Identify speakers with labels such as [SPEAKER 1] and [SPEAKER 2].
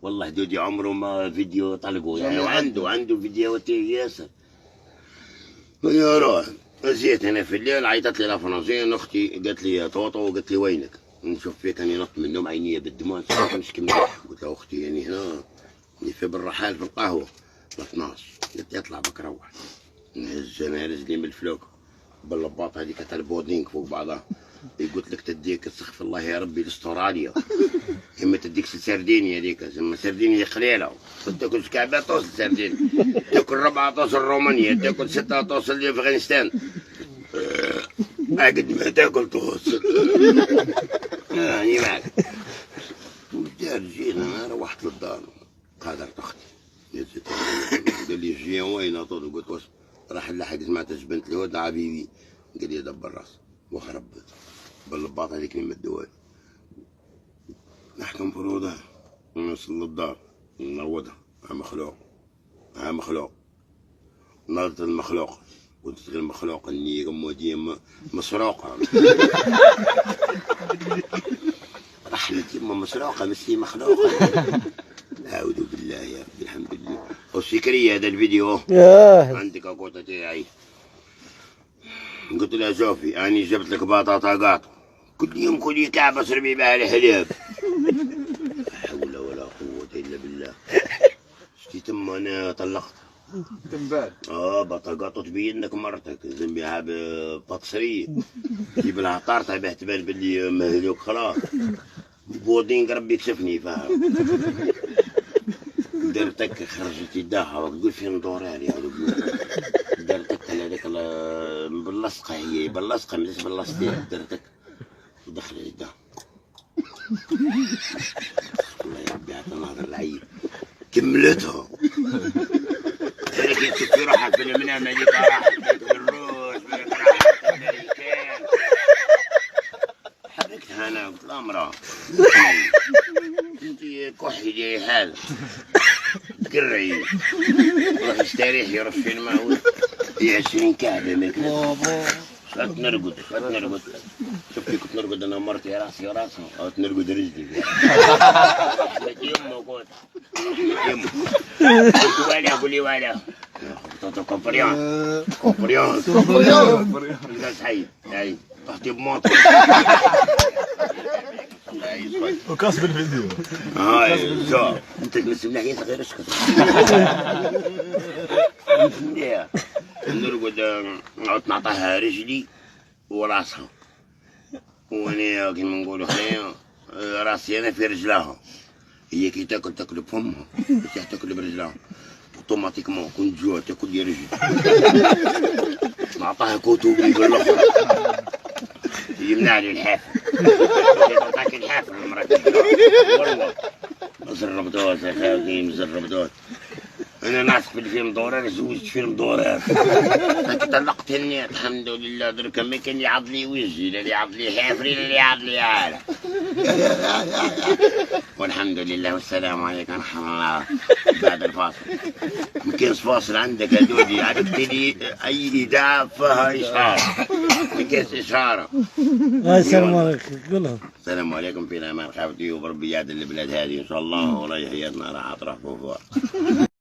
[SPEAKER 1] والله دودي عمره ما فيديو طلقه يعني، وعنده فيديوهات ياسر. يا روح جيت هنا في الليل، عيطت لي لافرنسيين اختي، قالت لي يا طوطو، قالت لي وينك؟ نشوف فيك اني نط من النوم عينيا بالدموع، نشكي مليح. قلت لها اختي يعني هنا في بالرحال في القهوه ل 12، قالت لي اطلع بك روح. نهز انا رجلي من الفلوك باللباط هذيك تاع البودينغ فوق بعضها، قلت لك تديك استغفر الله يا ربي لاستراليا، اما تديك سردينيا هذيك، اما سردينيا قليله، تاكل كعبه توصل سردين، تاكل ربعه توصل رومانيا، تاكل سته توصل لافغانستان، قد ما تاكل توصل. يعني معك. والدار جينا، انا روحت للدار، قادرت اختي نزلت، قال لي جي وين طول؟ قلت واش راح نلحق سمعت جبنت الهود عبيبي، قال لي دبر راسك وخرب باللباط هذيك اللي مدوها. نحكم فروضه ونوصل للدار نروضها، ها مخلوق نظرة المخلوق، قلت المخلوق اني رمودي مسروقه. رحلت يما مسروقه مثلي مخلوقه. اعوذ بالله يا ربي، الحمد لله. وسكري هذا الفيديو عندك اكوطه تاعي، قلت لها شوفي اني جبت لك بطاطا قاطو، كل يوم كلي كعبه اشربي بها الحليب. لا حول ولا قوه الا بالله. شتي تم انا طلقت
[SPEAKER 2] تنبال
[SPEAKER 1] بطاقاطو تبين لك مرتك زنبيها بطسريه، جيب لها طارطه باه تبان باللي مهلوك خلاص. بودينغ ربي يكشفني فاهم. درتك خرجت يداها وتقول فين دوراري هذوك، درتك انا هذيك باللصقه، هي باللصقه مش باللصقيه، درتك دخل يداها. الله يربي هذا النهار العيب كملتها. انا كنت في روحك في المنام هذيك، راحت بالروس راحت بالامريكان، حركتها انا قلت لها مراه انت كحي جاي حال تقرعي، روحي استريحي رشي الماء، هي 20 كعبه ماكله. شفت نرقد شفتي كنت نرقد انا ومرتي راسي وراسها، او نرقد رجلي. رحمة يمه قلت قلت ولا قول لي ولا كومبريون الناس حي هاي تحتي بموطر
[SPEAKER 2] وكاس بالفيديو.
[SPEAKER 1] هاي شوف انت تمسك لي صغير اسكت. نرقد نعود نعطيها رجلي وراسها، وانا كيما نقولوا حنايا راسي انا في رجلها، هي كي تاكل بفمها، كي تاكل برجلها اوتوماتيكمون كون تجوع تاكل لي رجلي. نعطيها كتبي بالاخر يمنع لي الحافل، تعطيك الحافل المرأة والله زربتوها يا خاوتي زربتوها. انا نعرف بالفيلم دورار، زوجت فيلم دورار. طلقت هني الحمد لله، درك ما كان يعض لي وجهي، لا يعض لي حافري لا يعض لي عالة. والحمد لله والسلام عليكم ورحمة الله. بعد الفاصل ما كاينش فاصل عندك يا دودي، عرفت لي اي اذاعة فيها اشهار، ما كاينش اشهار.
[SPEAKER 3] السلام عليكم قولها.
[SPEAKER 1] السلام عليكم، في الامان خاوتي، وبربي يعدل البلاد هذه ان شاء الله، وراي حياتنا راح اطرح فوق.